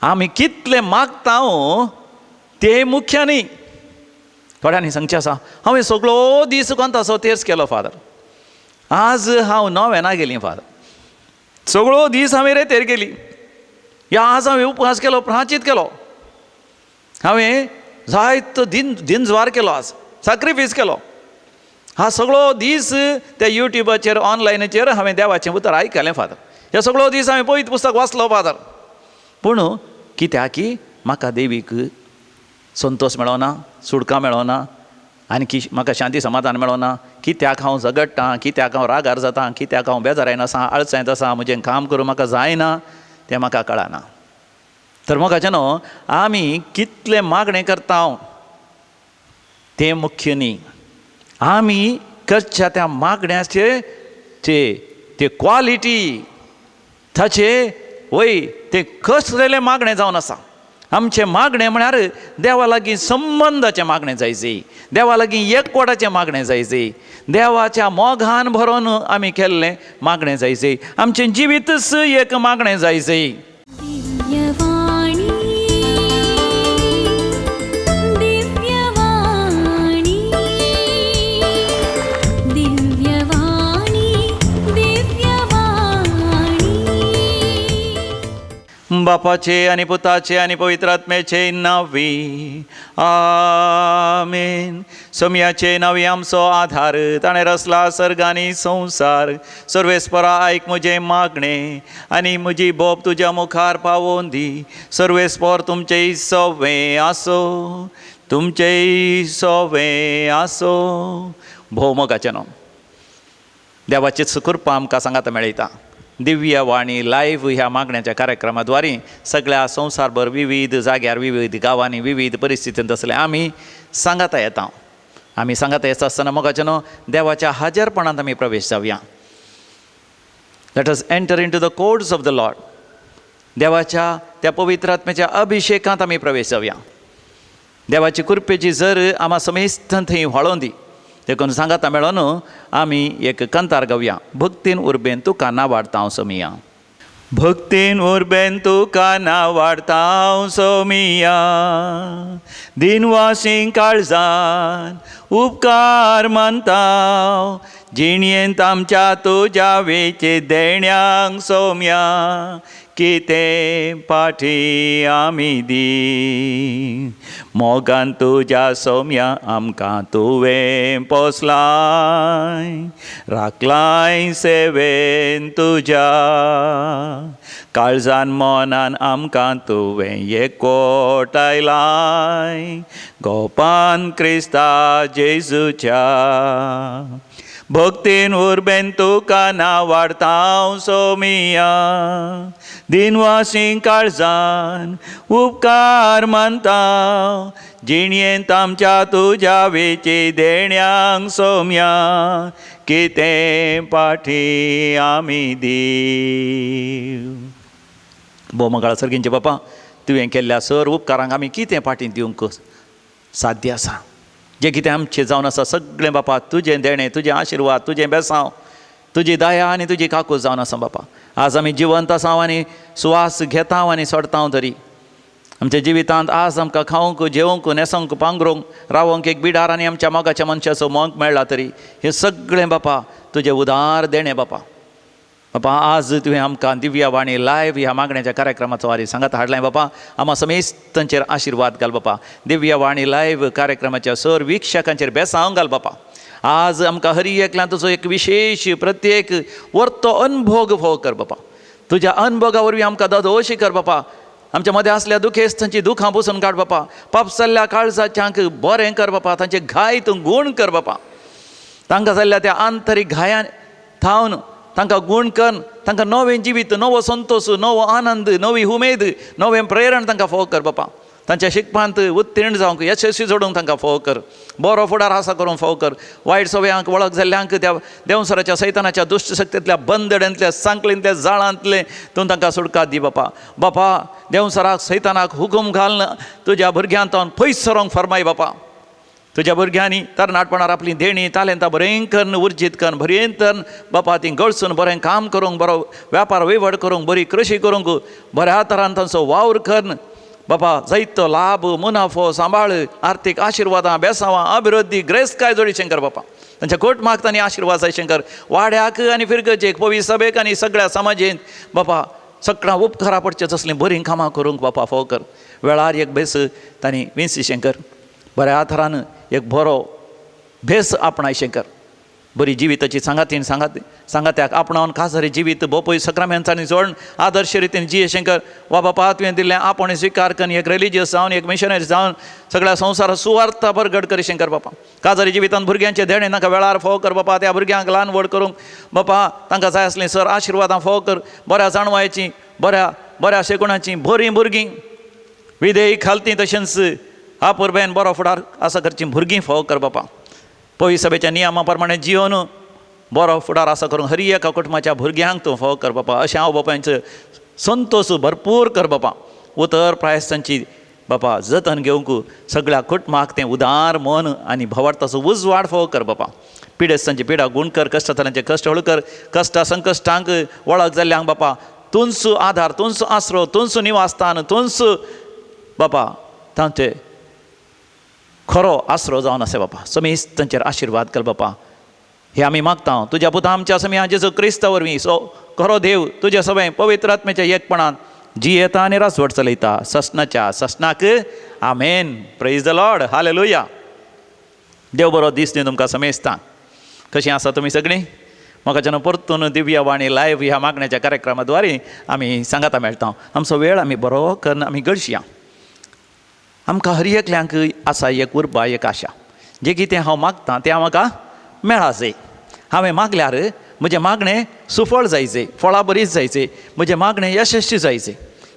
आमी कितले मागता ते मुख्य न्ही. थोड्यांनी सांगचें आसा हांवें सगळो दीस कोंतासो तेर्स केलो फादर, आज हांव नोवेना गेली फादर, सगळो दीस हांवें रेतेर गेली, या आज हांवें उपवास केलो, प्रांचीत केलो, हांवें जायतो दिनजवार केलो, आज सॅक्रिफीस केलो, हा सगळो दीस त्या युट्यूबाचेर ऑनलायनीचेर हांवें देवाचें उतर आयकलें फादर, हे सगळो दीस हांवें पवित्र पुस्तक वाचलो फादर. पूण कित्याक की म्हाका देवीक संतोष मेळना, सुडकां मेळना, आनी म्हाका शांती समाधान मेळना. कित्याक हांव झगडटां, कित्याक हांव रागार जातां, कित्याक हांव बेजारायन आसां, आळसायत आसां, म्हजें काम करूं म्हाका जायना तें म्हाका कळना. तर मोगाचें न्हू, आमी कितलें मागणें करता तें मुख्य न्ही, आमी करच्या त्या मागण्याचे ते क्वॉलिटी ताचे वय तें कसलेलें मागणें जावन आसा. आमचें मागणें म्हळ्यार देवा लागीं संबंदाचें मागणें जायचें, देवा लागीं एकवटाचें मागणें जायचें, देवाच्या मोगान भरोन आमी केल्लें मागणें जायचें, आमचें जिवीतच एक मागणें जायचें. बापाचे आनी पुताचे आनी पवित्र आत्म्याचे नांवी आमेन. सोम्याचे नांवी आमचो आधार, ताणें रचला सर्ग आनी संवसार. सर्वेस्परा आयक म्हजें मागणें आनी म्हजी बोब तुज्या मुखार पावोवन दी. सर्वेस्पर तुमचें सवें आसो, तुमचें सवें आसो. भोवमोगाचें न्हू, देवाची कृपा आमकां सांगात मेळयता. दिव्य वाणी लायव्ह ह्या मागण्याच्या कार्यक्रमाद्वारे सगळ्या संवसारभर विविध जाग्यार, विविध गांवांनी, विविध परिस्थितींत असले आमी सांगाता येता. आमी सांगाता येता आसतना मोगाचें न्हू, देवाच्या हाजीरपणांत आमी प्रवेश जावया. Let us enter into the courts of the Lord. देवाच्या त्या पवित्र आत्म्याच्या अभिशेकांत आमी प्रवेश जावया. देवाची कृपेची झर आम्हा समेस्त थंय व्हाळोवन दी. देखून सांगाता मेळोन आमी एक कंतार गावया. भक्तीन उर्बेन तुका नावाडता हांव सोमिया. भक्तीन उर्बेन तुका नावाडता हांव सोमिया. दिनवासीं काळजान उपकार मानता, जिणयेंत आमच्या तुज्या वेचे देण्यांक सोम्या. कितें पाठी आमी दी, मोगान तुज्या सोम्या आमकां तुवें पोसलाय. राखलाय सेवेन तुज्या, काळजान मोनान आमकां तुवें एकवटायलाय. गोपान क्रिस्ता जेजूच्या. भक्तीन उर्बेन तुका नावाडता हांव सोमिया. दिनवासीं काळजान उपकार मानता, जिणयेंत आमच्या तुज्या वेचे देण्यांक सोम्या. कितें पाठी आमी दीव. भोवमंगळा सर्गींचे बापा, तुवें केल्ल्या सर उपकारांक आमी कितें पाठी दिवंक साध्य आसा. जें कितें आमचें जावन आसा सगळें बापा तुजें देणें, तुजें आशिर्वाद, तुजें बेसांव, तुजी दया आनी तुजी काकूज जावन आसा बापा. आज आमी जिवंत आसा आनी सुवास घेता आनी सोडता तरी आमच्या जिवितांत आज आमकां खावंक, जेवंक, न्हेसोंक, पांघरूंक, रावंक एक बिडार आनी आमच्या मोगाच्या मनशाचो मोग मेळ्ळा तरी हें सगळें बापा तुजें उदार देणें बापा. बापा आज तुवें आमकां दिव्य वाणी लायव्ह ह्या मागण्याच्या कार्यक्रमाचो वारी सांगात हाडलाय बापा. आम्हा समेस्तांचेर आशिर्वाद घाल बापा. दिव्य वाणी लायव्ह कार्यक्रमाच्या सर विक्षकांचेर बेसांव घाल बापा. आज आमकां हर एकल्यान तुजो एक विशेष प्रत्येक वर्तो अनुभव फोव कर बापा. तुज्या अनुभवा वरवीं आमकां दोशी कर बापा. आमच्या मदें असल्या दुखेस्तांची दुखां पुसून काड बापा. पाप जाल्ल्या काळजाच्यांक बरें कर बापा. तांचे घाय तूं गूण कर बापा. तांकां जाल्ल्या त्या आंतरीक घायान थावन तांकां गूण कर. तांकां नवें जिवीत, नवो संतोश, नवो आनंद, नवी उमेद, नवें प्रेरण तांकां फोव कर बापा. तांच्या शिकपांत उत्तीर्ण जावंक, यशस्वी जोडूंक तांकां फोव कर. बरो फुडार आसा करूंक फोव कर. वायट सवयांक वळख जाल्ल्यांक त्या देंवसराच्या सैतानाच्या दुश्ट शक्तींतल्या बंदड्यांतल्या सांकळींतल्या जाळांतले तूं तांकां सुटका दी बापा. बापा देंवसराक सैतानाक हुकूम घालन तुज्या भुरग्यांत पयस सरोंक फरमाय बापा. तुज्या भुरग्यांनी तरणाटपणार आपली देणी तालेंतां बरें करून उर्जीत करून बरें तरेन बापा ती गळसून बरें काम करूंक बरो व्यापार वैवड करूंक बरी कृशी करूंक बऱ्या तरान तांचो वावर करून बापा जायतो लाभ मुनाफो सांबाळ आर्थीक आशिर्वादां बेसांवां अभिवृद्धी ग्रेस्त जोडी शंकर बापा तांच्या कोट मागतानी आशिर्वाद जाय शंकर वाड्याक आनी फिरगजेक पवित्र सभेक आनी सगळ्या समाजेंत बापा सगळ्यां उपकारा पडचे तसलीं बरीं कामां करूंक बापा फाव कर वेळार एक बेस तांणी विंसी शंकर बऱ्या तरान एक बरो भेस आपणाय शंकर बरी जिविताची सांगात्याक आपणावन खास बरी जिवीत बोपय सक्रामेंतांनी जोडून आदर्श रितीन जिये शंकर वा बापा तुवें दिल्लें आपण स्विकार करून एक रिलिजियस जावन एक मिशनरी जावन सगळ्या संवसारात सुवार्ता परगट करी शंकर बापा काजारी जिवितान भुरग्यांचे देणे तांकां वेळार फोव कर बापा त्या भुरग्यांक ल्हान व्हड करूंक बापा तांकां जाय आसलीं सर आशिर्वादां फोव कर बऱ्या जाणवायची बऱ्या शेकुणाची बरीं भुरगीं विधेयी खालती तशेंच आपुरबेन बरो फुडार आसा करची भुरगीं फोव कर बापा पवित्र सभेच्या नियमा प्रमाणे जिवन बरो फुडार आसा करूंक हर एका कुटुंबाच्या भुरग्यांक तूं फोव कर बापा अशें हांव बापायचो संतोश भरपूर कर बापा उतर प्रायस्तांची बापा जतन घेवंक सगळ्या कुटुंबाक तें उदार मन आनी भवार्थाचो उजवाड फोव कर बापा पिडेस्तांची पिडा गुण कर कश्टतल्यांचे कश्ट हळू कर कश्टा संकश्टांक वळख जाल्ल्यांक बापा तुंच आधार तुंच आसरो तुंच निवासस्थान तुंच बापा तांचे खरो आसरो जावन आसा बापा समेस्त तांचेर आशिर्वाद कर बापा हे आमी मागता तुज्या पुता आमच्या समेत जेजू क्रिस्ता वरवीं सो खरो देव तुज्या सभे पवित्र आत्म्याच्या एकपणान जी येता आनी रासवट चलयता ससनाच्या ससनाक amen praise the Lord hallelujah देव बरो दीस दी तुमकां समेस्तां कशीं आसा तुमी सगळीं म्हाका जेन्ना परतून दिव्य वाणी लायव्ह ह्या मागण्याच्या कार्यक्रमा द्वारे आमी सांगाता मेळटा आमचो वेळ आमी बरो करून आमी घडशया आमकां हर एकल्यांक आसा एक उर्बा एक आशा जें कितें हांव मागतां तें म्हाका मेळा जाय हांवें मागल्यार म्हजें मागणें सुफळ जायचें फळां बरीच जायचें म्हजें मागणें यशस्वी जायचें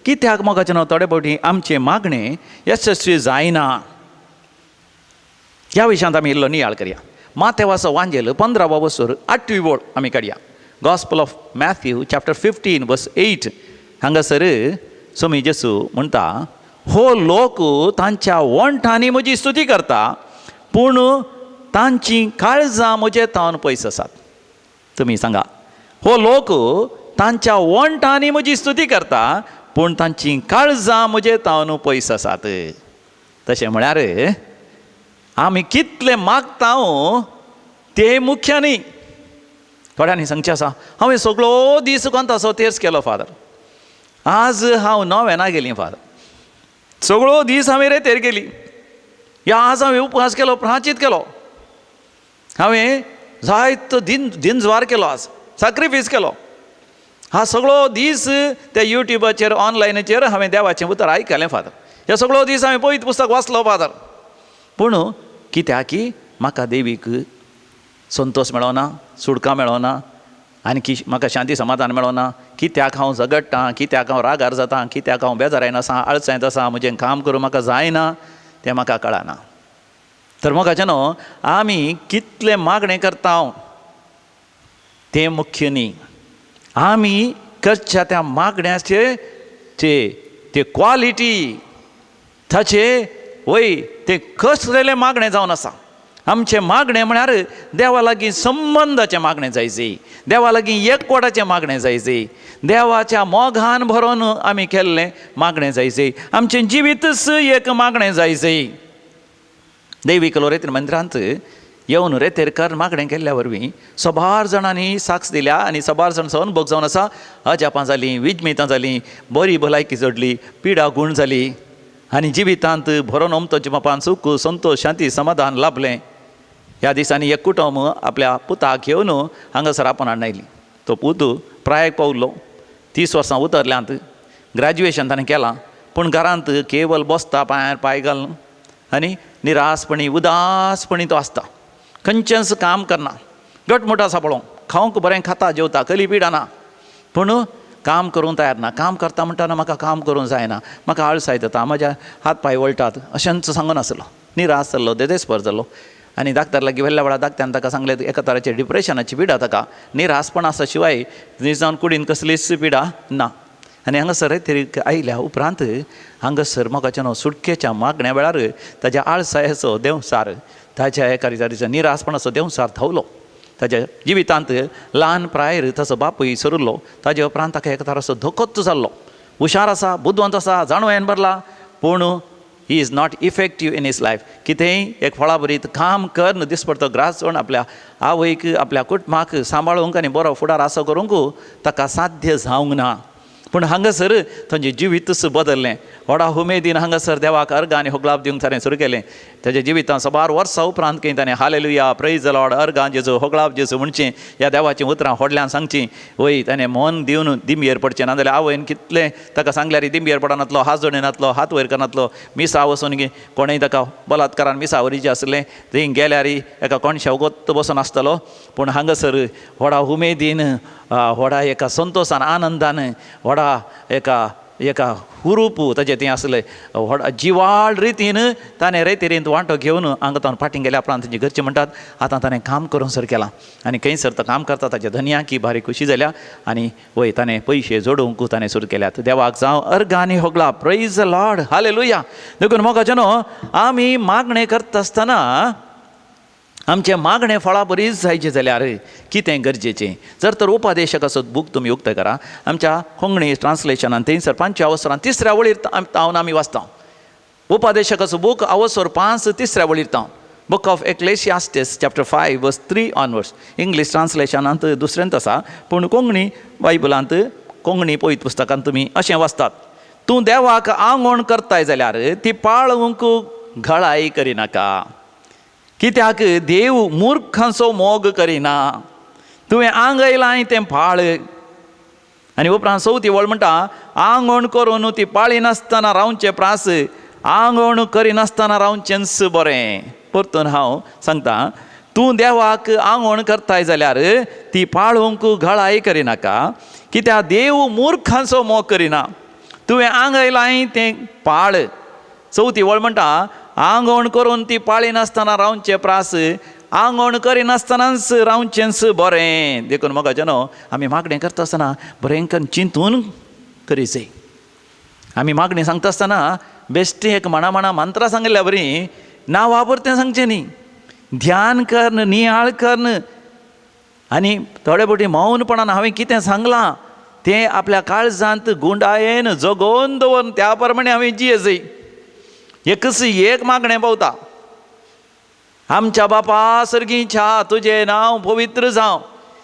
कित्याक म्हाका जेन्ना थोडे फावटी आमचें मागणें यशस्वी जायना ह्या विशयांत आमी इल्लो नियाळ करया मातेवाचो वांजेल 15वा वसूर 8वी ओळ आमी काडया गॉस्पल ऑफ मॅथ्यू चॅप्टर 15 वर्स 8 हांगासर स्वामी जेजू म्हणटा हो लोक तांच्या वंठांनी म्हजी स्तुती करता पूण तांची काळजां म्हजे तावन पयस आसात तुमी सांगा हो लोक तांच्या वंठांनी म्हजी स्तुती करता पूण तांची काळजां म्हजे तावन पयस आसात तशें म्हळ्यार आमी कितले मागता तें मुख्य न्ही थोड्यांनी सांगचें आसा हांवें सगळो दीस कोंताचो तेर्स केलो फादर आज हांव नोवेना गेलीं फादर सगळो दीस हांवें रेतेर गेली या आज हांवें उपवास केलो प्राचीत केलो हांवें जायतो दिनज्वार केलो आज सॅक्रिफीस केलो हा सगळो दीस त्या युट्यूबाचेर ऑनलायनीचेर हांवें देवाचें उतर आयकलें फादर हे सगळो दीस हांवें पवित्र पुस्तक वाचलो फादर पूण कित्याक की म्हाका देवीक संतोष मेळना सुडकां मेळना आनी म्हाका शांती समाधान मेळना कित्याक हांव झगडटां कित्याक हांव रागार जाता कित्याक हांव बेजारायन आसा आळसायत आसा म्हजें काम करूं म्हाका जायना तें म्हाका कळना तर म्हाका जेन्ना आमी कितलें मागणें करता तें मुख्य न्ही आमी करच्या त्या मागण्याचे ते क्वॉलिटी ताचे वय तें कसलेलें मागणें जावन आसा आमचें मागणें म्हळ्यार देवा लागीं संबंदाचें मागणें जायचें देवा लागीं एकवटाचें मागणें जायचें देवाच्या मोगान भरोन आमी केल्लें मागणें जायचें आमचें जिवीतच एक मागणें जायचें दैवीक लोरेतीन मंदिरांत येवन रेतेर कर मागणें केल्ल्या वरवीं सोबार जाणांनी साक्ष दिल्या आनी सोबार जाण अनुभव जावन आसा अजापां जालीं विजमेतां जालीं बरी भलायकी जडली पिडा गूण जाली आनी जिवितांत भरोन ओमतोच्या बापान सूख संतोश शांती समाधान लाभलें ह्या दिसांनी एक कुटुंब आपल्या पुताक घेवन हांगासर आपणान आयली तो पूत प्रायाक पावलो 30 वर्सां उतरल्यांत ग्रॅज्युएशन ताणें केलां पूण घरांत केवल बसता पांयार पांय घालून आनी निरासपणी उदासपणी तो आसता खंयचेंच काम करना घटमूट आसा पळोवंक खावंक बरें खाता जेवता कली पिडा ना पूण काम करूंक तयार ना काम करता म्हणटाना म्हाका काम करूंक जायना म्हाका आळसाय जाता म्हाज्या हात पांय वळटात अशेंच सांगून आसलो निराश जाल्लो देदेस्पर जाल्लो आनी दाक्तर लागीं व्हेल्ल्या वेळार दाक्त्यान ताका सांगलें एका तराची डिप्रेशनाची पिडा ताका निरासपण आसा शिवाय जावन कुडीन कसलीच पिडा ना आनी हांगासर तरी आयल्या उपरांत हांगासर म्हाका जेन्ना सुटकेच्या मागण्या वेळार ताज्या आळसायेचो देंवसार ताच्या एका दिसा निरासपण असो देंवसार धांवलो. ताच्या जिवितांत ल्हान प्रायर तसो बापूय सरुल्लो. ताजे उपरांत ताका एक तरासो धोकोच जाल्लो. हुशार आसा, बुद्दवंत आसा, जाणवेन भरला, पूण he is not effective in his life. कितेंय एक फळा बरीत काम करन दिसपडतो ग्रासवण आपल्या आवयक आपल्या कुटुंबाक सांबाळूंक आनी बरो फुडार आसो करूंक ताका साध्य जावंक ना. पूण हांगासर तांचें जिवीतच बदल्लें. व्हडा उमेदीन हांगासर देवाक अर्घ आनी होगलाप दिवंक ताणें सुरू केलें. ताच्या जिवितांत 12 वर्सां उपरांत खंय ताणें हालेलुया, प्रेज द लॉर्ड, अर्घां जेजू, होगलाप जेजू म्हणचें, ह्या देवाचीं उतरां व्हडल्यान सांगचीं. वय ताणें मन दिवन दिंबयेर पडचें ना. जाल्यार आवयन कितलें ताका सांगल्यार दिंबयेर पडनातलो, हात जोडिनातलो, हात वयर करनातलो. मिसा वचून कोणेंय ताका बलात्कारान मिसावरीचें आसलें, थंय गेल्यार एका कोणशा वगत बसून आसतलो. पूण हांगासर व्हडा उमेदीन, व्हडा एका संतोशान, आनंदान, व्हडा एका हुरूप ताजें तें आसलें. व्हडा जिवाळ रितीन ताणें रेतीरेंत वांटो घेवन हांगा फाटीं गेल्या उपरांत तांचे घरचे म्हणटात आतां ताणें काम करूंक सर केलां. आनी खंयसर तो काम करता ताच्या धन्याक बारी खुशी जाल्या. आनी वय ताणें पयशे जोडूंक ताणें सुरू केल्यात. देवाक जावं अर्घ आनी होगला, प्रेज द लॉर्ड, हालेलुया. देखून मोगाचें न्हू, आमी मागणें करता आसतना आमचें मागणें फळां बरीच जायचें जाल्यार कितें गरजेचें. जर तर उपदेशकाचो बूक तुमी उक्त करा, आमच्या कोंकणी ट्रान्सलेशनान थंयसर 5 अवसरान 3ऱ्या वळीर तावन आमी वाचता. उपदेशकाचो बूक अवसर 5 3ऱ्या वळीर तावन. बुक ऑफ एक्लेसियास्टिस चॅप्टर 5 वर्स 3 ऑनवर्ड्स. इंग्लीश ट्रान्सलेशनांत दुसऱ्यांत आसा, पूण कोंकणी बायबलांत, कोंकणी पळयत पुस्तकांत तुमी अशें वाचतात. तूं देवाक आंगवण करताय जाल्यार ती पाळूंक घळाय करिनाका, कित्याक देव मुर्खांचो मोग करिना. तुवें आंगयलां तें पाळ. आनी उपरांत 4थी वळ म्हणटा, आंगवण करून ती पाळिनासतना रावचें प्रास, आंगवण करिनासतना रावचेंच बरें. परतून हांव सांगता, तूं देवाक आंगवण करताय जाल्यार ती पाळूंक घळाय करिनाका, कित्याक देव मुर्खांचो मोग करिना. तुवें आंगयलां तें पाळ. 4थी वळ म्हणटा, आंगवण करून ती पाळिनासतना रावचें प्रास, आंगवण करिनासतनाच रावचेंच बरें. देखून मोगाचें न्हू, आमी मागणें करता आसतना बरें करून चिंतून करी जाय. आमी मागणें सांगता आसतना बेश्टी एक म्हणा मंत्रां सांगल्या बरी ना वापरतें सांगचें न्ही. ध्यान करन, नियाळ करन, आनी थोडे फावटी मौनपणान हांवें कितें सांगलां तें आपल्या काळजांत गुंडायेन जगोवन दवरून त्या प्रमाणे हांवें जिये जाय. एकच एक मागणें पावता, आमच्या बापा सर्गीच्या तुजें नांव पवित्र जावं.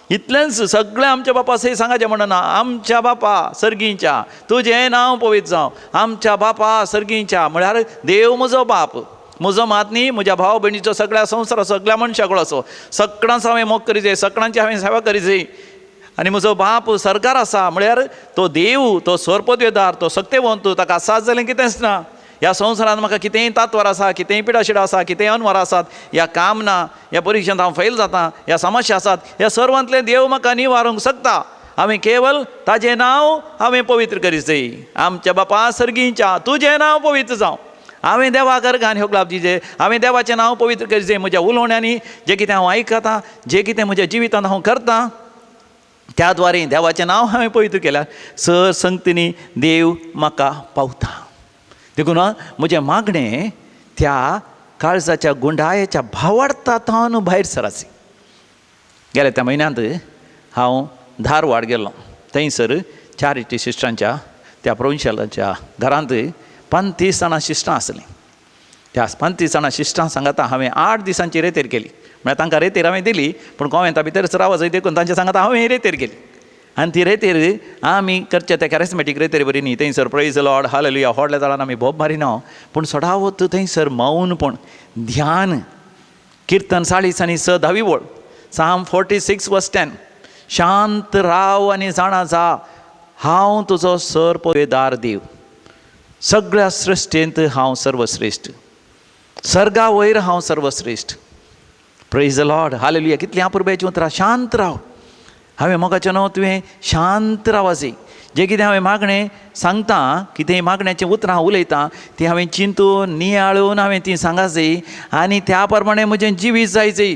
इतलेंच सगळें आमच्या बापा सै सांगाचें म्हणना. आमच्या बापा सर्गीच्या तुजें नांव पवित्र जावं. आमच्या बापा सर्गीच्या म्हळ्यार देव म्हजो बाप, म्हजो मात न्ही, म्हज्या भाव भयणीचो, सगळ्या संवसार, सगळ्या मनशाकडो असो. सगळ्यांचो हांवें मोग करी जाय, सगळ्यांची हांवें सेवा करी जाय. आनी म्हजो बाप सरकार आसा म्हळ्यार तो देव, तो सोरपदवेदार, तो सक्तेवंत, ताका साथ जालें कितेंच ना. ह्या संवसारांत म्हाका कितेंय तांतवार आसा, कितेंय पिडाशिडा आसा, कितेंय अनवरां आसात, ह्या काम ना, ह्या परिक्षेंत हांव फेल जाता, ह्या समस्या आसात, ह्या सर्वांतले देव म्हाका निवारूंक शकता. हांवें केवल ताजें नांव हांवें पवित्र करीत जाय. आमच्या बापा सर्गीच्या तुजें नांव पवित्र जावं. हांवें देवाक अर्घ आनी होगलाप दिजे, हांवें देवाचें नांव पवित्र करीत जाय. म्हज्या उलोवण्यांनी जें कितें हांव आयकतां, जें कितें म्हज्या जिवितांत हांव करतां, त्या द्वारे देवाचें नांव हांवें पवित्र केल्यार सर संगतीनी देव म्हाका पावता. देखून म्हजें मागणें त्या काळजाच्या गुंडायेच्या भावार्थांतल्यान भायर सरासी. गेल्या त्या म्हयन्यांत हांव धारवाड गेल्लो. थंयसर चॅरिटी सिस्टरांच्या, त्या प्रोविन्शियलाच्या घरांत 35 जाणां शिश्टां आसलीं. त्या 35 जाणां शिश्टां सांगाता हांवें 8 दिसांची रेतेर केली. म्हळ्यार तांकां रेतेर हांवें दिली, पूण गोंयांत भितरच रावा जाय देखून तांच्या सांगाता हांवें रेतेर केली. आनी ती रेतेर आमी करचे त्या कॅरिस्मेटीक रेतेर बरी न्ही. थंयसर प्रेज द लॉर्ड, हालेलुया, व्हडल्या जाणां आमी भोब मारिना, पूण सदांच थंयसर मौनपण, ध्यान, किर्तन 40 आनी 6 10वी वळ, साम 46 वर्स 10, शांत राव आनी जाणा जा, हांव तुजो सर्पवेदार देव, सगळ्या सृश्टेंत हांव सर्वश्रेश्ठ, सर्गा वयर हांव सर्वश्रेश्ठ. Praise the Lord, hallelujah. कितलीं अपुरबायचीं उतरां. शांत राव. हांवें मोगाचें न्हू, तुवें शांत रावासी. जें कितें हांवें मागणें सांगतां, कितेंय मागण्याचें उतरां हांव उलयतां, तीं हांवें चिंतून नियाळून हांवें तीं सांगात जाय आनी त्या प्रमाणे म्हजें जिवीत जाय जाय.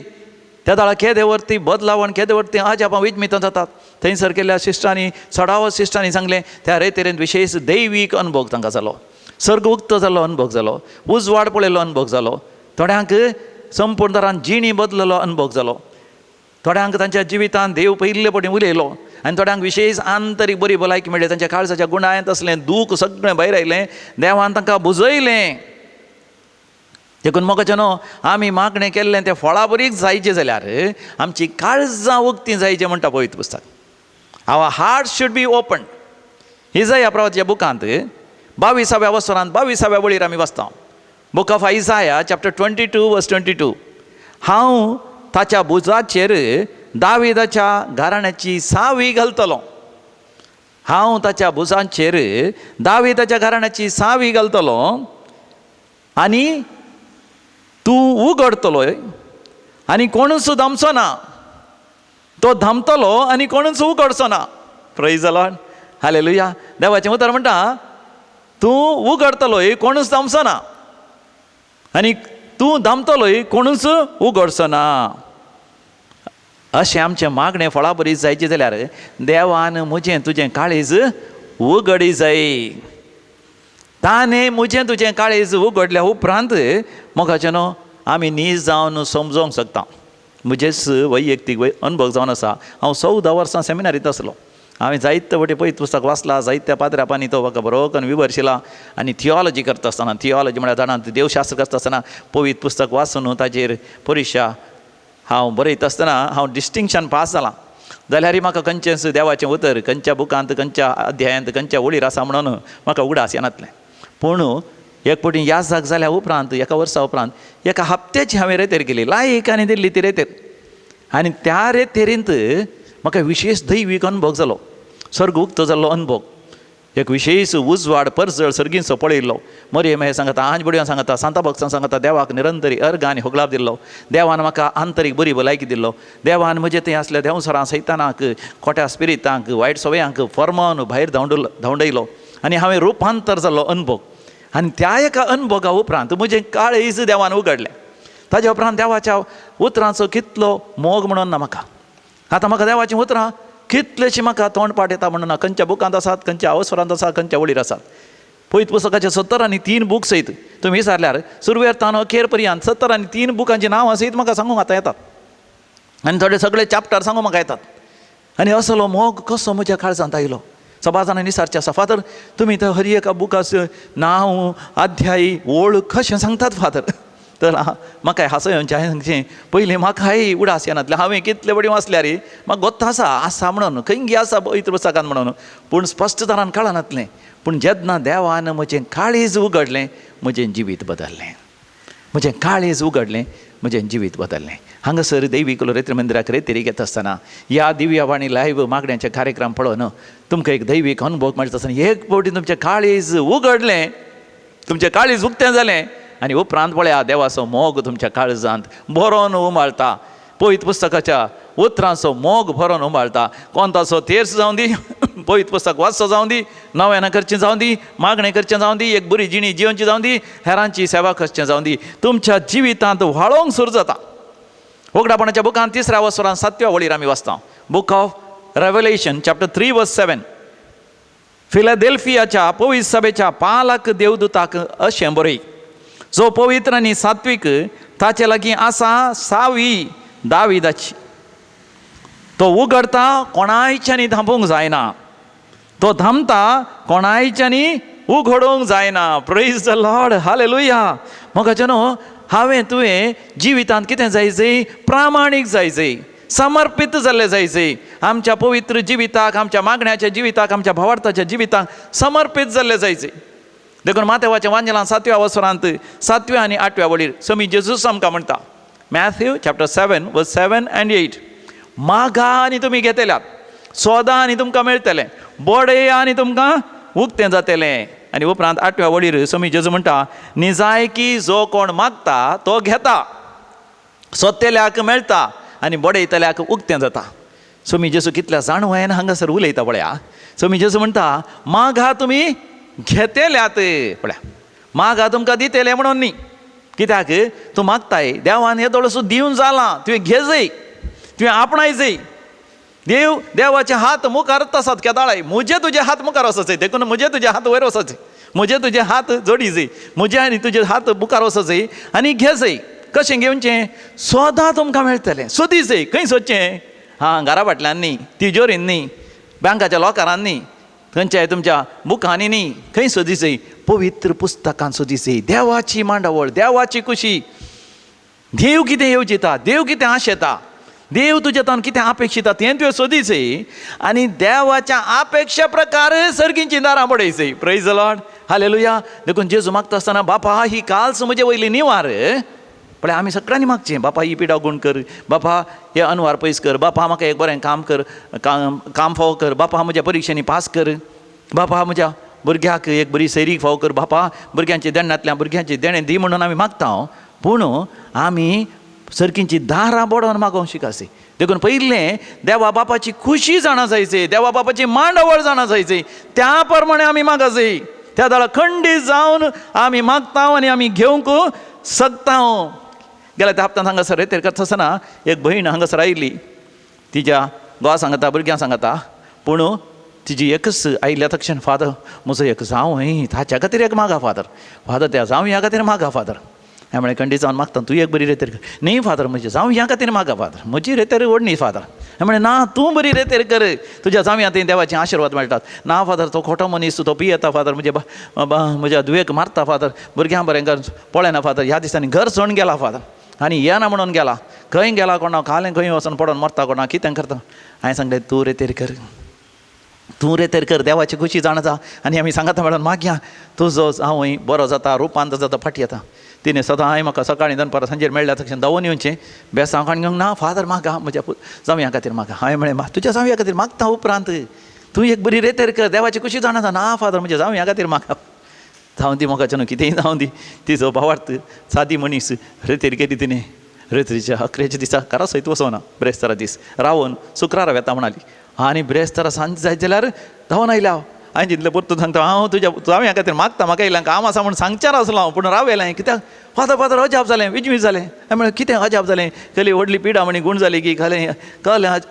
त्या दाळा केदें वर्ती बदलावण, केदें वर्ती आजापां विजमितां जातात. थंयसर केल्ल्या शिश्टांनी, सडावत शिश्टांनी सांगलें त्या रेतेरेंत विशेश दैवीक अनुभव तांकां जालो, सर्ग उक्त जाल्लो अनुभव जालो, उजवाड पळयल्लो अनुभव जालो. थोड्यांक संपूर्ण तरान जिणी बदललो अनुभव जालो. थोड्यांक तांच्या जिवितांत देव पयले पटी उलयलो आनी थोड्यांक विशेश आंतरीक बरी भलायकी मेळ्ळी. तांच्या काळजाच्या गुणांत असलें दूख सगळें भायर आयलें. देवान तांकां बुजयलें. देखून मोगाचें न्हू, आमी मागणें केल्लें तें फळां बरीच जायचें जाल्यार आमची काळजां उक्तीं जायचें म्हणटा पवित्र पुस्तक. Our heart should be open. Isaiah प्रवाच्या बुकांत 22व्या वसरांत 22व्या वळीर आमी वाचता. बूक ऑफ आयसाया चॅप्टर 22 वर्स 22. हांव ताच्या बुजाचेर दाविदाच्या घराण्याची सावी घालतलो. हांव ताच्या बुजाचेर दाविदाच्या घराण्याची सावी घालतलो आनी तूं उगडतलोय आनी कोणूच धमचो ना. तो धमतलो आनी कोणूच उगडचो ना. Praise the Lord. हालेलुया. देवाचें उतर म्हणटा तूं उगडतलोय कोणूच धमचो ना आनी तूं धमतलोय कोणूच उगडचो ना. अशें आमचें मागणें फळां बरी जायचें जाल्यार देवान म्हजें तुजें काळीज उगडी जाय. ताणें म्हजें तुजें काळीज उगडल्या उपरांत मोगाचें न्हू आमी नीज जावन समजोंक शकता. म्हजेच वैयक्तीक अनुभव जावन आसा. हांव 14 वर्सां सेमिनारींत आसलो. हांवें जायते फावटी पयत पुस्तक वाचलां. जायत्या पाद्र्यापांनी तो म्हाका बरो करून विवरशिला. आनी थियोलॉजी करता आसतना, थियोलॉजी म्हळ्यार जाणां देवशास्त्र करता आसतना पवित्र पुस्तक वाचून ताचेर परिक्षा हांव बरयता आसतना हांव डिस्टिंक्शन पास जालां. जाल्यार म्हाका खंयचेंच देवाचें उतर खंयच्या बुकांत खंयच्या अध्यायांत खंयच्या वळीर आसा म्हणून म्हाका उगडास येनातलें. पूण एक फावटी याद जाग जाल्या उपरांत एका वर्सा उपरांत एका हप्त्याची हांवें रेतेर केली. लायक आनी दिल्ली ती रेतेर. आनी त्या रेतेरींत म्हाका विशेश दैवीक अनुभव जालो. सर्ग उक्त जाल्लो अनुभव. एक विशेश उजवाड परजळ सर्गींचो पळयल्लो. मरियम हे सांगता, आंज बडयो सांगता, सांता भक्तां सांगता देवाक निरंतरी अर्घ आनी होगलाप दिल्लो. देवान म्हाका आंतरीक बरी भलायकी दिल्लो. देवान म्हजें थंय आसल्या देंवसरां सैतानाक खोट्या स्पिरितांक वायट सवयांक फॉर्मोन भायर धांवडयलो आनी हांवें रुपांतर जाल्लो अनुभव. आनी त्या एका अनुभवा उपरांत म्हजें काळीज देवान उगडलें. ताज्या उपरांत देवाच्या उतरांचो कितलो मोग म्हणून ना म्हाका. आतां म्हाका देवाचीं उतरां कितलेशीं म्हाका तोंडपाट येता म्हणून ना. खंयच्या बुकांत आसात, खंयच्या अवसरांत आसात, खंयच्या वळीर आसात. पयत पुस्तकाचे 70 बूक सयत तुमी विचारल्यार सुरवेरतान अखेर पर्यंत 70 बुकांची नांवां सयत म्हाका सांगूंक आतां येतात. आनी थोडे सगळे चॅप्टर सांगूंक म्हाका येतात. आनी असलो मोग कसो म्हज्या काळजांत आयलो. सभा जाणां विचारचें आसा, फादर तुमी थंय हर एका बुकाचें नांव अध्यायी ओळ कशें सांगतात फादर. तर म्हाका हांसो येवचें. हांवें सांगचें पयलीं म्हाकाय उडास येनातलें. हांवें कितले बडी वाचल्यार म्हाका गोत्ता आसा म्हणून खंय आसा पवित्र पुस्तकांत म्हणून. पूण स्पश्ट तरान कळनातलें. पूण जेन्ना देवान म्हजें काळीज उगडलें म्हजें जिवीत बदल्लें. म्हजें काळीज उगडलें म्हजें जिवीत बदल्लें. हांगासर दैवीक रेत्र मंदिराक रेतेरी घेता आसतना ह्या दिव्यावाणी लायव्ह मागण्यांचे कार्यक्रम पळोवन तुमकां एक दैवीक अनुभव मेळटा आसतना एक फावटी तुमचें काळीज उगडलें, तुमचें काळीज उक्तें जालें आनी उपरांत पळया देवाचो मोग तुमच्या काळजांत भरोन उमाळटा. पवित्र पुस्तकाच्या उतरांचो मोग भरोन उमाळटा. कोंताचो तेर्स जावं दी, पवित्र पुस्तक वाचचो जावं दी, नव्यानं करचें जावं दी, मागणें करचें जावं दी, एक बरी जिणी जिवनची जावं दी, हेरांची सेवा करचें जावं दी, तुमच्या जिवितांत व्हाळोवंक सुरू जाता. उगडापणाच्या बुकांत 3ऱ्या वसरांत 7व्या वळीर आमी वाचता. बूक ऑफ रेव्हलेशन चॅप्टर 3 वर्स 7. फिलाडेल्फियाच्या पवित्र सभेच्या पालक देवदूताक अशें बरय, जो पवित्र आनी सात्वीक ताचे लागीं आसा सावी दाविदाची. तो उगडता कोणायच्यानी धांपूंक जायना. तो धांपता कोणायच्यानी उगडोवंक जायना. Praise the Lord. हालेलुया. मोगाचें न्हू हांवें तुवें जिवितांत कितें जायचें? प्रामाणीक जायचें, समर्पीत जाल्लें जायचें. आमच्या पवित्र जिविताक, आमच्या मागण्याच्या जिविताक, आमच्या भावार्थाच्या जिविताक समर्पीत जाल्लें जायचें. देखून मातेवाच्या वांजेलां 7व्या वसरांत 7व्या आनी 8व्या वळीर समी जेजूस आमकां म्हणटा. मॅथ्यू चॅप्टर 7 वर्स 7 and 8. मागा आनी तुमी घेतल्यात, सोदा आनी तुमकां मेळटलें, बोडया आनी तुमकां उक्तें जातलें. आनी उपरांत 8व्या वळीर समी जेजू म्हणटा, निजायकी जो कोण मागता तो घेता, सोदतेल्याक मेळटा आनी बडयतल्याक उक्तें जाता. समी जेजू कितल्या जाणवायन हांगासर उलयता पळया. समी जेजू म्हणटा मागा तुमी घेतल्यात. पळया, मागा तुमकां दितले म्हणून न्ही. कित्याक तूं मागताय देवान येदोळसो दिवन जालां. तुवें घे जाय, तुवें आपणाय जाय. देवाचे हात मुखार आसात केदाळाय. म्हजे तुजे हात मुखार वचचे, देखून म्हजे तुजे हात वयर वचचे, म्हजे तुजे हात जोडी जाय, म्हजे आनी तुजे हात मुखार वचचे आनी घे जाय. कशें घेवचें सदां तुमकां मेळटलें. सोदीच खंय सोदचें? घरा फाटल्यान न्ही, तिजोरीन न्ही, बँकाच्या लॉकरान न्ही, खंयच्याय तुमच्या बुकांनी न्ही, खंय सोदीचय पवित्र पुस्तकान सोदीचय. देवाची मांडावळ, देवाची कुशी. देव कितें येवजिता, देव कितें आशेता, देव तुज्यान कितें अपेक्षिता तें तुवें सोदीचय आनी देवाच्या अपेक्षा प्रकार सर्गींची दारां पडयचय. Praise the Lord, hallelujah. देखून जेजू मागता आसतना बापा ही काल्स म्हजे वयली निवार. पण आमी सगळ्यांनी मागचें, बापा ही पिडा गूण कर, बापा हे अनवार पयस कर, बापा म्हाका एक बरें काम कर, काम फाव कर, बापा म्हज्या परिक्षेनी पास कर, बापा म्हज्या भुरग्याक एक बरी सैरीक फाव कर, बापा भुरग्यांच्या देण्यांतल्या भुरग्यांचे देणें दी म्हणून आमी मागता. पूण आमी सर्कींची दारां बोडोवन मागोवंक शिकासी. देखून पयलें देवा बापाची खुशी जाणा जायचे, देवा बापाची मांडावळ जाणा जायचे, त्या प्रमाणे आमी मागचय. त्या दाळा खंडीत जावन आमी मागता आनी आमी घेवंक शकता. गेल्या त्या हप्त्यान हांगासर रेतेर करता आसतना एक भयण हांगासर आयिल्ली. तिच्या घोवा सांगता, भुरग्यां सांगता, पूण तिजी एकच आयिल्ल्या तक्षण फादर म्हजो एक जावं ताच्या खातीर एक मागा फादर, फादर त्या जावं ह्या खातीर मागा फादर. हांवें म्हळें खंडीत जावन मागता तूं एक बरी रेतेर कर. न्ही फादर म्हजे जावं ह्या खातीर मागा फादर, म्हजी रेतेर व्हडली फादर. हांवें म्हळें ना तूं बरी रेतेर कर, तुज्या जावया थंय देवाचे आशिर्वाद मेळटात. ना फादर तो खोटो मनीस, तो पियेता फादर, म्हज्या दुयेक मारता फादर, भुरग्यां बरें घर पळयना फादर, ह्या दिसांनी घर सोडून गेला फादर, आनी येना म्हणून गेला, खंय गेला कोणा खालें खंय वचून पडोन मरता कोणा, कितें करता. हांवें सांगलें तूं रेतेर कर, तूं रेतेर कर, देवाची खुशी जाणा. आनी आमी सांगता मेळोन मागया तुजो जावय बरो जाता, रुपांत जाता, फाटी येता. तिणें सदां हांवें म्हाका सकाळीं दनपारां सांजेर मेळ्ळ्या तशें धांवून येवचें, बेसांव खाण घेवंक ना फादर मागा म्हज्या जावया खातीर मागा. हांवें म्हळें तुज्या जावया खातीर मागता उपरांत तूं एक बरी रेतेर कर, देवाची खुशी जाणा. ना फादर म्हज्या जावया खातीर मागा. जावं दी म्हाका न्हू कितेंय जावं दी. तिचो भावार्थ सादी मनीस रेतेर केली तिणें. रेत्रेच्या 11च्या दिसा घरा सयत वचोना, ब्रेस्तारा दीस रावन शुक्रारा येता म्हणाली. आनी ब्रेस्तारा सांज जायत जाल्यार धांवन आयल्या. हांवें चिंतलें परतून सांगता हांव तुज्या जावया खातीर मागता, म्हाका येयलां काम आसा म्हूण सांगचार आसलो हांव, पूण रावयलें. कित्याक फादर अजाप जालें, विजवीज जालें. हांवें म्हळें कितें अजाप जालें, खली व्हडली पिडा म्हणी गूण जाली की कळलें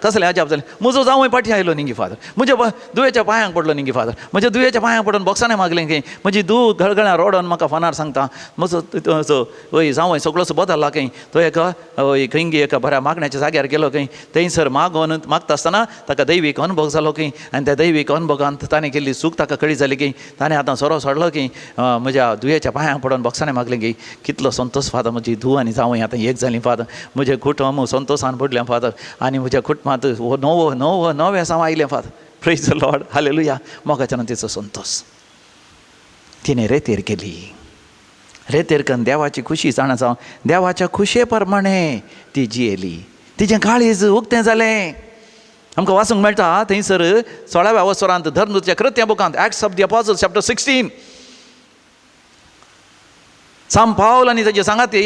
कसलें अजाप जालें. म्हजो जावय फाटी आयलो न्ही गी फादर, म्हज्या दुयेच्या पांयांक पडलो न्ही गी फादर, म्हज्या दुयेच्या पांयांक पडोन बॉक्सांनी मागलें खंय, म्हजी धूव गळगळ्यां रोडोन म्हाका फोनार सांगता म्हजो वय जावय सगळोच बदलला खंय, तो एका खंय गे एका बऱ्या मागण्याच्या जाग्यार गेलो खंय, थंयसर मागोन मागता आसतना ताका दैवीक अनुभव जालो खंय, आनी त्या दैवीक अनुभवांत ताणें केल्ली चूक ताका कळी जाली की ताणें आतां सोरो सोडलो की म्हज्या दुयेच्या पांयांक पडोन बॉक्सांनी मागलें की कितलो संतोश फादर, म्हजी धूव आनी जावं आतां एक जालीं फादर, म्हजें कुटूंब संतोशान पडलें फादर, आनी म्हज्या कुटुंबांत नवें सांव आयलें father. Praise the Lord, hallelujah. मोगाच्यान तिचो संतोष तिणें रेतेर केली. रेतेर करून देवाची खुशी जाणा जावं, देवाच्या खुशे प्रमाणे ती जियेली. तिचें काळीज उक्तें जालें. आमकां वाचूंक मेळटा थंयसर 16व्या वसरांत धर्मदूताच्या कृत्या बुकांत एक्ट्स ऑफ द अपॉस्टल्स चॅप्टर 16 सांत पावल आनी ताचे सांगाती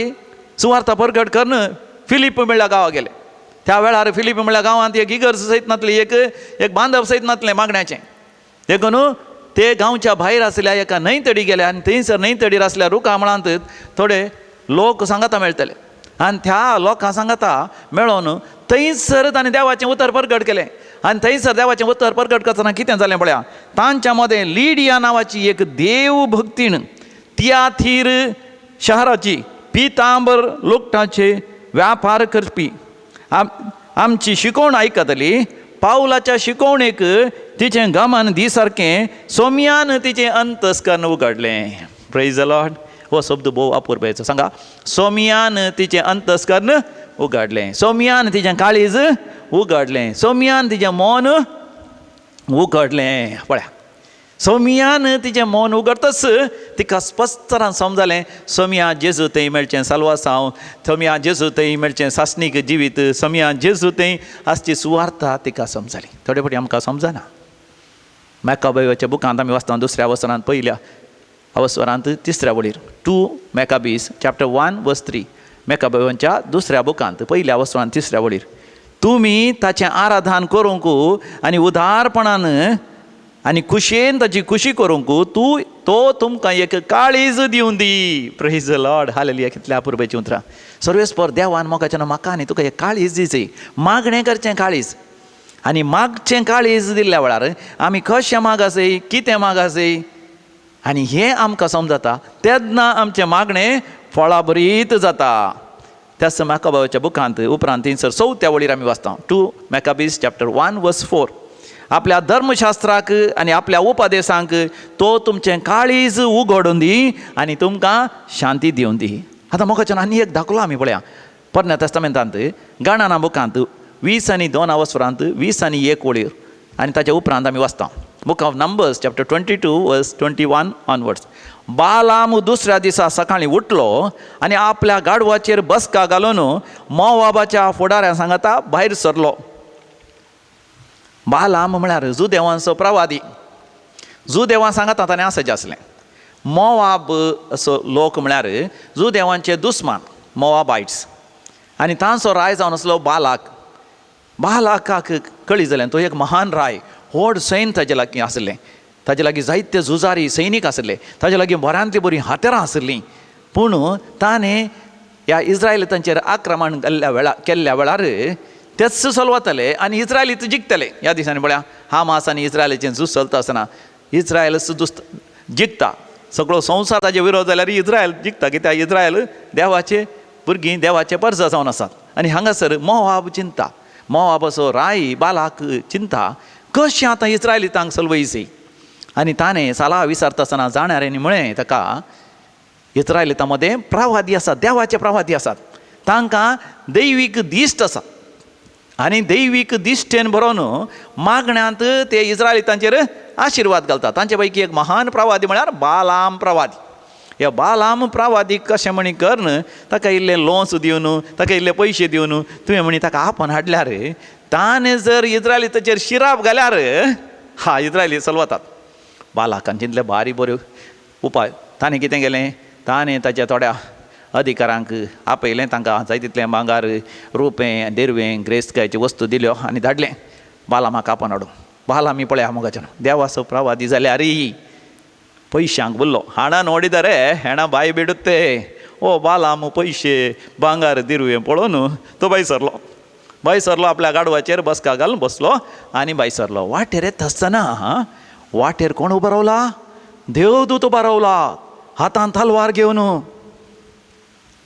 सुवार्ता प्रगट करून फिलीप म्हणल्या गांवां गेले. त्या वेळार फिलीप म्हणल्या गांवांत एक इगर सयत नातली, एक बांदव सयत नातलें मागण्याचें. देखून ते गांवच्या भायर आसल्या एका न्हंयतडी गेले आनी थंयसर न्हंयतडीर आसल्या रुखा मळांत थोडे लोक सांगाता मेळटले. आनी त्या लोकां सांगाता मेळोन थंयसर ताणें देवाचें उतर प्रगट केलें. आनी थंयसर देवाचें उतर प्रगट करतना कितें जालें पळया, तांच्या मदें लिडिया नांवाची एक देव भक्तीण तियाथीर शहराची पितांबर लुगटाचे व्यापार करपी आमची शिकवण आयकतली. पावलाच्या शिकवणेक तिचें गमन दिसारकें सोम्यान तिचें अंतस्करण उगडलें. Praise the Lord. हो शब्द भोव अपुर्बेचो. सांगा, सोम्यान तिचें अंतस्करण उगडलें, सोम्यान तिचें काळीज उगडलें, सोम्यान तिचें मन उगडलें. पळया, सोम्यान तिचें मन उगडतच तिका स्पश्टरान समजलें सोम्या जेजू थंय मेळचें साल्वासांव, सोम्या जेजू थंय मेळचें सासणीक जिवीत, सोम्या जेजू थंय आसची सुवार्ता तिका समजली. थोडे फावटी आमकां समजना. मॅकाबीच्या बुकांत आमी वाचता 2ऱ्या वसरांत, 1ल्या अवसरांत 3ऱ्या वळीर 2 मॅकाबीस चॅप्टर 1 वर्स 3. मॅकाबीच्या 2ऱ्या बुकांत 1ल्या अवसरांत 3ऱ्या वळीर, तुमी ताचें आराधन करूंक आनी उदारपणान आनी खुशेन ताची खुशी करूंक तो तुमकां एक काळीज दिवन दी. Praise the Lord, hallelujah. कितल्या अपुर्बेचीं उतरां. सर्वेस्पर देवान मोगाच्यान म्हाका आनी तुका एक काळीज दिवचें, मागणें करचें काळीज. आनी मागचें काळीज दिल्ल्या वेळार आमी कशें मागासय, कितें मागासय, आनी हें आमकां समजता तेन्ना आमचें मागणें फळां बरीत जाता. त्याच मॅकाबाच्या बुकांत उपरांत थंयसर 4थ्या वळीर आमी वाचता 2 Maccabees chapter 1 verse 4. आपल्या धर्मशास्त्राक आनी आपल्या उपदेशांक तो तुमचें काळीज उगडून दी आनी तुमकां शांती दिवन दी. आतां मोगाच्यान आनी एक दाखलो आमी पळया पोरण्या तेस्तामेंतांत गाणाना बुकांत 20 आनी 2 वस्वरांत 20 आनी 1 वळीर आनी ताच्या उपरांत आमी वाचता book of numbers chapter 22 verse 21 onwards. बालाम दुसऱ्या दिसा सकाळीं उठलो आनी आपल्या गाडवाचेर बसका घालून मोवाबाच्या फुडाऱ्या सांगता भायर सरलो. बालाम म्हळ्यार जुदेवांचो प्रवादी. जुदेवां सांगता ताणें आसाचें आसलें. मोवाब असो लोक म्हळ्यार जुदेवांचे दुस्मान मोवाबायट्स आनी तांचो राय जावन आसलो बालाक. बालाकाक कळ्ळी जालें तो एक महान राय, व्हड सैन ताजे लागीं आसलें. ताजे लागीं जायते झुजारी सैनीक आसले, ताजे लागीं बऱ्यांतली बरीं हातेरां आसलीं. पूण ताणें ह्या इस्रायलितांचेर आक्रमण केल्ल्या वेळार तेच चलवताले आनी इस्रायलीच जिखतले. ह्या दिसांनी म्हळ्यार हामास आनी इस्रायलाचें झूज चलता आसतना इस्रायल जिखता. सगळो संवसार ताजे विरोध जाल्यार इस्रायल जिखता, कित्याक इस्रायल देवाचे भुरगीं, देवाचे परजा जावन आसात. आनी हांगासर मोवाब चिंता, मोवाब असो राय बालाक चिंता कशें आतां इस्रायलितांक चलवयसी. आनी ताणें साला विचारता आसतना जाणाऱ्यांनी म्हळें ताका इस्रायलितां मदें प्रवादी आसात, देवाचे प्रवादी आसात, तांकां दैवीक दिश्ट आसा आनी दैवीक दिश्टेन बरोवन मागण्यांत ते इस्रायलितांचेर आशिर्वाद घालतात. तांचे पैकी एक महान प्रवादी म्हळ्यार बालाम प्रवादी. ह्या बालाम प्रवादीक कशें म्हणी करन ताका इल्लें लोन्स दिवन, ताका इल्ले पयशे दिवन तुवें म्हणी ताका आपण हाडल्यार ताणें जर इस्रायलिताचेर शिराप घाल्यार इस्रायली चलवतात. बालाकान चिंतले बारी बऱ्यो उपाय. ताणें कितें केलें, ताणें ताच्या थोड्या अधिकारांक आपयलें, तांकां जाय तितलें भांगार, रुपें, देरवें, ग्रेस्तकायच्यो वस्तू दिल्यो आनी धाडलें बालामाक आपण हाडून. बालामी पळया मोगाच्यान देवाचो प्रवादी जाल्यार पयशांक बोल्लो हाडान ओडिदा रे हेणा बाय बिडुत्ते. ओ बालाम पयशे भांगार दिरवें पळोवन तो भायर सरलो आपल्या गाडवाचेर बसका घालून बसलो आनी भायर सरलो. वाटेर येता आसतना वाटेर कोण उबो रावला? देवदूत उबो रावला हातांत तलवार घेवन.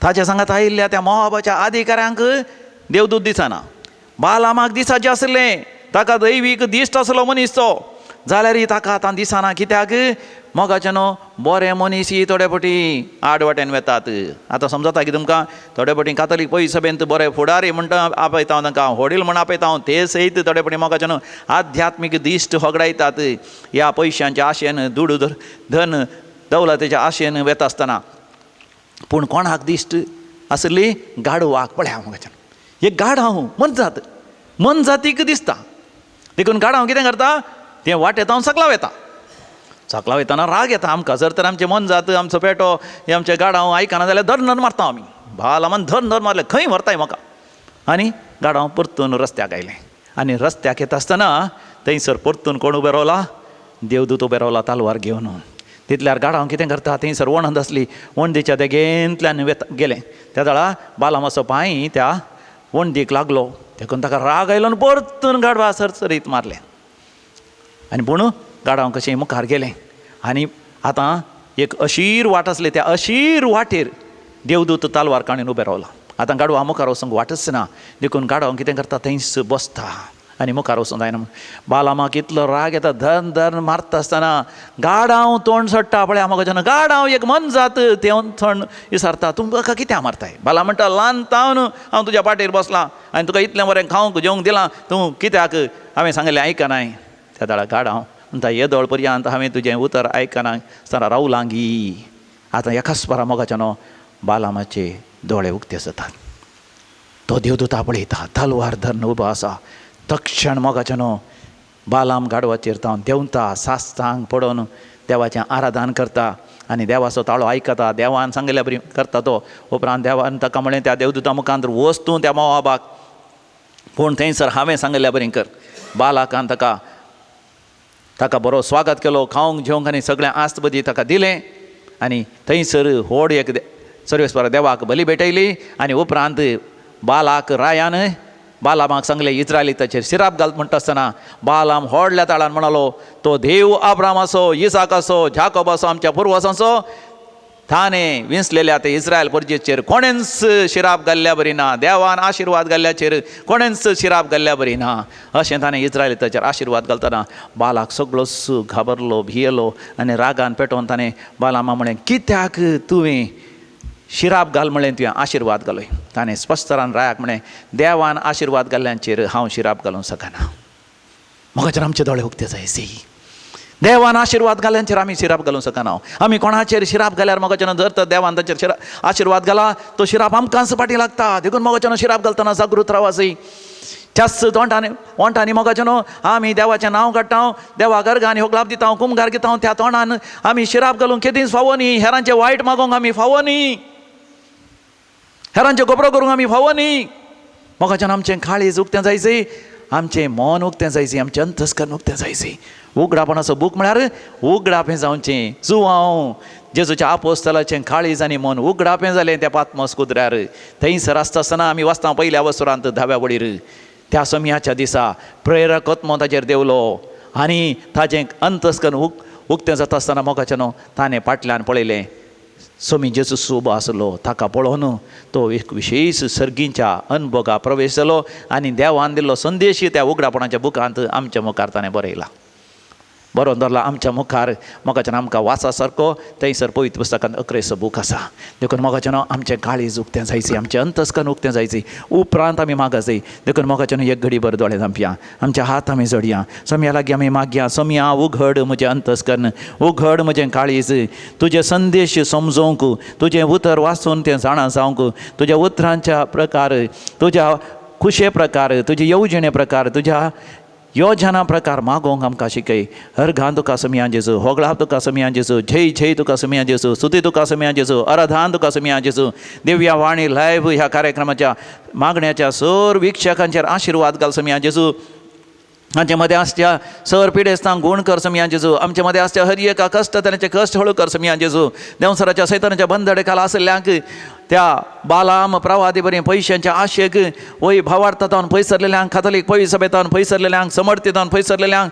ताचे सांगात आयिल्ल्या त्या मोवाबाच्या अधिकाऱ्यांक देवदूत दिसना. बालामाक दिसाचें आसलें, ताका दैवीक दिश्ट आसलो मनीस तो, जाल्यार ताका आतां दिसना. कित्याक मोगाचे न्हू बरे मनीस थोडे फावटी आड वाटेन वेतात. आतां समजता की तुमकां थोडे फावटी कातलीक पयस सभेंत बरे फुडारी म्हणटा आपयता हांव तांकां, व्हडील म्हण आपयता हांव, ते सयत थोडे फावटी मोगाचे न्हू आध्यात्मीक दिश्ट होगडायतात. ह्या पयशांच्या आशेन दुडू धन दौलतेच्या आशेन वेता आसतना. पूण कोणाक दिश्ट आसली? गाडवाक. पळया मोगाच्यान एक गाडव मन जातीक दिसता. देखून गाडव कितें करता, तें वाटेतावन सकला वयताना राग येता आमकां. जर तर आमचें मन जात, आमचो पेटो, हे आमचें गाडव आयकना जाल्यार धर मारता आमी. बालामान धर मारलें खंय व्हरताय म्हाका. आनी गाडव परतून रस्त्याक आयलें. आनी रस्त्याक येता आसतना थंयसर परतून कोण उबे रावला? देवदूत उबे रावला तलवार घेवन. तितल्यार गाडव कितें करता, थंयसर वणंद आसली, वणदीच्या देगेंतल्यान गेलें. त्या वेळा बालाम असो पांय त्या वणदीक लागलो. देखून ताका राग आयलो आनी परतून गाडवा सरसरीत मारलें. आनी पूण गाडव कशें मुखार गेलें. आनी आतां एक अशीर वाट आसली, त्या अशीर वाटेर देवदूत तलवार काडून उबे रावला. आतां गाडवा मुखार वचूंक वाटच ना. देखून गाडव कितें करता, थंयच बसता आनी मुखार वचूंक जायना. बालामाक इतलो राग येता, धन मारता आसतना गाडव तोंड सोडटा. पळया म्हाका गाडव एक मन जात, तें थंड विचारता तुमकां कित्याक मारताय? बाला म्हणटा ल्हान तावन हांव तुज्या पाठीर बसलां आनी तुका इतलें बरें खावंक जेवंक दिलां, तूं कित्याक हांवें सांगलें आयकनाय? त्या दाळा गाडव म्हणटा येदोळ पर्यंत हांवें तुजें उतर आयकना आसतना रावलां गी. आतां एकाच पारा मोगाच्यान बालामाचे दोळे उक्ते जातात. तो देवदूता पळयता, तलवार धरून उबो आसा. तक्षण मोगाच्यान बालाम गाडवाचेर तावन देंवता, साश्टांग पडोवन देवाचें आराधन करता आनी देवाचो ताळो आयकता. देवान सांगलेल्या बरी करता तो. उपरांत देवान ताका म्हळें त्या देवदूता मुखांत वस्तू त्या मोवाबाक, पूण थंयसर हांवें सांगलेल्या बरी कर. बालाकान ताका बरो स्वागत केलो, खावंक जेवंक आनी सगळें आस्त बदी ताका दिलें. आनी थंयसर व्हड एक सर्वेस्पर देवाक बली भेटयली. आनी उपरांत बालाक रायान बालामाक सांगलें इस्रायलिताचेर शिराप घाल म्हणटा आसतना बालाम व्हडल्या ताळान म्हणालो, तो देव अब्रामाचो, इसाकाचो, जाकोबाचो, आमच्या पुर्वजांचो ताणें विंसलेल्या ते इस्रायल परजेचेर कोणेंच शिराप घाल्ल्या बरी ना, देवान आशिर्वाद घाल्ल्याचेर कोणेंच शिराप घाल्ल्या बरी ना अशें ताणें इस्रायलिताचेर आशिर्वाद घालतना बालाक सगळो घाबरलो भियेलो आनी रागान पेटोवन ताणें बालामा म्हळें कित्याक तुवें शिराप घाल म्हळें तुवें आशिर्वाद घालोय. ताणें स्पश्टरान रायाक म्हळें देवान आशिर्वाद घाल्ल्यांचेर हांव शिराप घालूंक शकना. मोगाचेर आमचे दोळे उक्ते जायचे. देवान आशिर्वाद घाल्ल्यांचेर आमी शिराप घालूंक शकना. आमी कोणाचेर शिराप घाल्यार मोगाचें जर तर देवान ताचेर आशिर्वाद घाला तो शिराप आमकांच फाटी लागता. देखून मोगाचें शिराप घालतना जागृत रावासी. जास्त तोंडांनी मोगाचें आमी देवाचें नांव काडटा, देवा गर्गांनी होगलाप दिता, कुमगार घेता, त्या तोंडान आमी शिराप घालूंक केदींच फावो न्ही. हेरांचें वायट मागोवंक आमी फावो न्ही. हेरांचें गोबरो करूंक आमी फावो न्ही. मोगाचें आमचें काळीज उक्तें जायचें, आमचें मन उक्तें जायचें, आमचें अंतस्करण उक्तें जायचें. उगडापणाचो बूक म्हळ्यार उगडापें जावचें. जुवांव जेजूच्या आपोस्तलाचें काळीज आनी मन उगडापें जालें त्या पात्मोस कुद्र्यार. थंयसर आसता आसतना आमी वचता पयल्या वसुरांत धाव्या वडीर. त्या समयाच्या दिसा प्रेरक आत्मो ताचेर देवलो आनी ताचें अंतस्करण उक्तें जाता आसतना मोगाचें ताणें फाटल्यान पळयलें सोमी जेजू उबो आसलो. ताका पळोवन तो एक विशेश सर्गींच्या अनुभवाक प्रवेश जालो आनी देवान दिल्लो संदेश त्या उगडापणाच्या बुकांत आमच्या मुखार ताणें बरयला, बरोवन दवरला आमच्या मुखार. मोगाचें आमकां वाचा सारको थंयसर पवित्र पुस्तकांत 11 बूक आसा. देखून मोगाचें आमचें काळीज उक्तें जायचें, आमचें अंतस्करण उक्तें जायचें. उपरांत आमी मागत जाय. देखून मोगाचें एक घडी भर दोळे धांपया, आमचे हात आमी जोडया, सोम्या लागीं आमी मागया. सोम्या उघड म्हजें अंतस्करण, उघड म्हजें काळीज. तुजे संदेश समजोवंक, तुजें उतर वाचून तें जाणा जावंक, तुज्या उतरांच्या प्रकार, तुज्या खुशे प्रकार, तुजे येवजणे प्रकार, तुज्या योजना प्रकार मागोवंक आमकां शिकय. अर्घान तुका सोम्या जेजू, होगळाप तुका सोम्या जेजू, जय जय तुका सोम्या जेजू, स्तुती तुका सोम्या जेजू, आराधन तुका सोम्या जेजू. दिव्या वाणी लायव्ह ह्या कार्यक्रमाच्या मागण्याच्या सर विक्षकांचेर आशिर्वाद घाल सोम्या जेजू. आमचे मदें आसच्या सर पिडेस्तांक गूण कर सोम्या जेजू. आमचे मदें आसच्या हर एका कश्ट तरेचे कश्ट हळू कर सोम्या जेजू. देंवसराच्या सैतानाच्या बंदडे खाला आसल्ल्यांक, त्या बालाम प्रवादी बरें पयशांच्या आशेक वय भावार्थांत पयसरलेल्यांक, काथोलीक पवित्र सभेंत पयसरलेल्यांक, समर्थितान पयसरलेल्यांक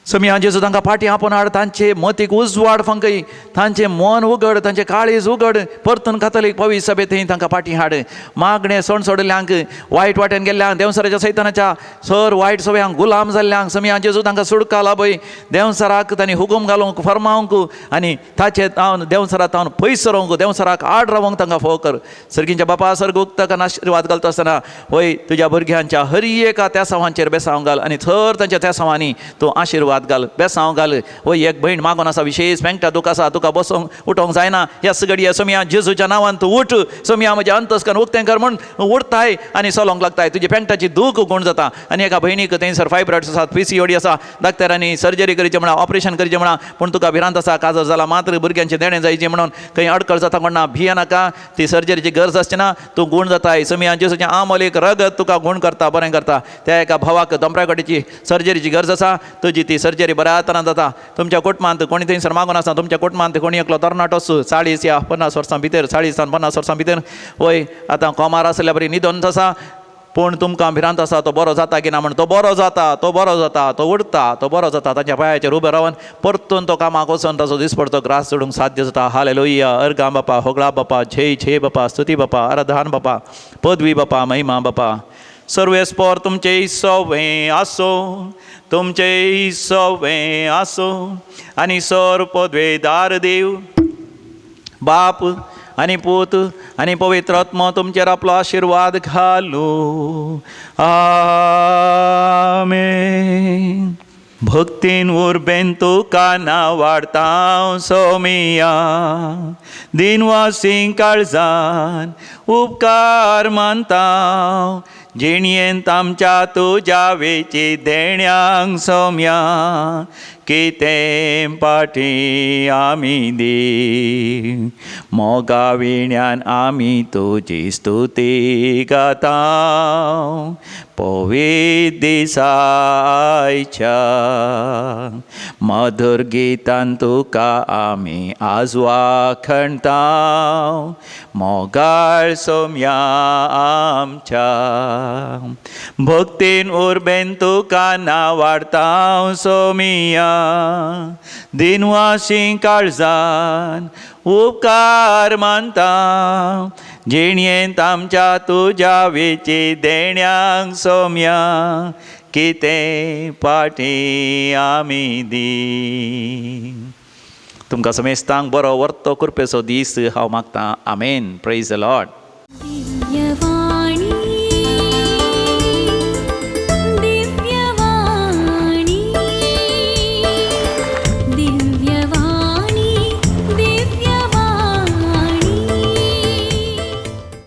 सोम्या जेजू तांकां फाटीं आपोवन हाड. तांचे मतीक उजवाड फंकय, तांचें मन उगड, तांचें काळीज उगड. परतून काथोलीक पवित्र सभेंत थंय तांकां फाटीं हाड. मागणें सण सोडल्यांक, वायट वाटेन गेल्ल्यांक, देंवसराच्या सैतानाच्या सर वायट सवयांक गुलाम जाल्ल्यांक सोम्या जेजू तांकां सुडका लाभय. देंवसराक तांणी हुकूम घालूंक, फर्मावंक आनी ताचे तावन देंवसराक तावन पयसरोवंक, देंवसराक आड रावंक तांकां फोव कर. सर्गींच्या बापा सर्ग उक्ताक आशिर्वाद घालता आसतना वय तुज्या भुरग्यांच्या हर एका त्या सांवांचेर बेसांव घाल आनी थर तांच्या त्या सांवांनी तूं आशिर्वाद घाल, बेसांव घाल. वय एक भयण मागून आसा, विशेष पेंगटा दुख आसा, तुका बसोंक उठोंक जायना, ह्या सगळ्या सोम्या जेजूच्या नांवान तूं उठ. सोम्या म्हजें अंतस्करण उक्तें कर म्हूण उठताय आनी चलोंक लागताय. तुजी पेंगटाची दूख गूण जाता. आनी एका भयणीक थंयसर फायब्रॉइड्स आसात, PCOD आसा, डाक्टरांनी सर्जरी करची म्हणा, ऑपरेशन करचें म्हणा, पूण तुका भिरांत आसा, काजर जाला, मात्र भुरग्यांचें देणें जायचें म्हणून खंय अडकळ जाता म्हणना, भिये नाका. ती सर्जरीची गरज आसची ना, तूं गूण जाताय. सोम्या जेजूचें आमोलीक रगत तुका गूण करता, बरें करता. त्या एका भावाक दंपराकडेची सर्जरीची गरज आसा, तुजी ती सर्जरी बऱ्या तरान जाता. तुमच्या कुटुंबांत कोणी थंयसर मागून आसा, तुमच्या कुटुंबांत कोणी एकलो तरणाटो 40 या 50 वर्सां भितर, 40 सावन 50 वर्सां भितर वय आतां कोमार आसल्या बरी निधन आसा, पूण तुमकां भिरांत आसा तो बरो जाता की ना म्हण. तो बरो जाता, तो बरो जाता, तो उरता, तो बरो जाता. ताच्या पांयाचेर उबें रावन परतून तो कामाक वचून ताचो दिसपडतो ग्रास सोडूंक साध्य जाता. हालेलुया. अर्गा बापा, होगळा बापा, जय जय बापा, स्तुती बापा, आराधन बापा, पदवी बापा, महिमा बापा. सर्वेस्पर तुमचे सवें आसो, तुमचे सवें आसो. आनी सर पदवेदार देव बाप आनी पूत आनी पवित्र आत्मा तुमचेर आपलो आशिर्वाद घालू. आमेन. भक्तीन उर्बेन तुका नांव वाडता सोमिया. दिनवासी काळजान उपकार मानता. जिणयेंत आमच्या तुज्या वेची देण्यांक सोम्या. कितें पाटी आमी दी. मोगा विण्यान आमी तुजी स्तुती गाता. पवित्र दिसाच्या मधुर गितान तुका आमी आजवा खणता. मोगाळ सोम्या आमच्या. भक्तीन उर्बेन तुका नांव वाडता सोमिया. दिनवासी काळजान उपकार मानता जिणेंत आमच्या तुज्या वेचे देण्यांक सोम्या कितें पाठी आमी दी. तुमकां समेस्तांक बरो वर्तो कृपेचो दीस हांव मागतां. आमेन. Praise the Lord.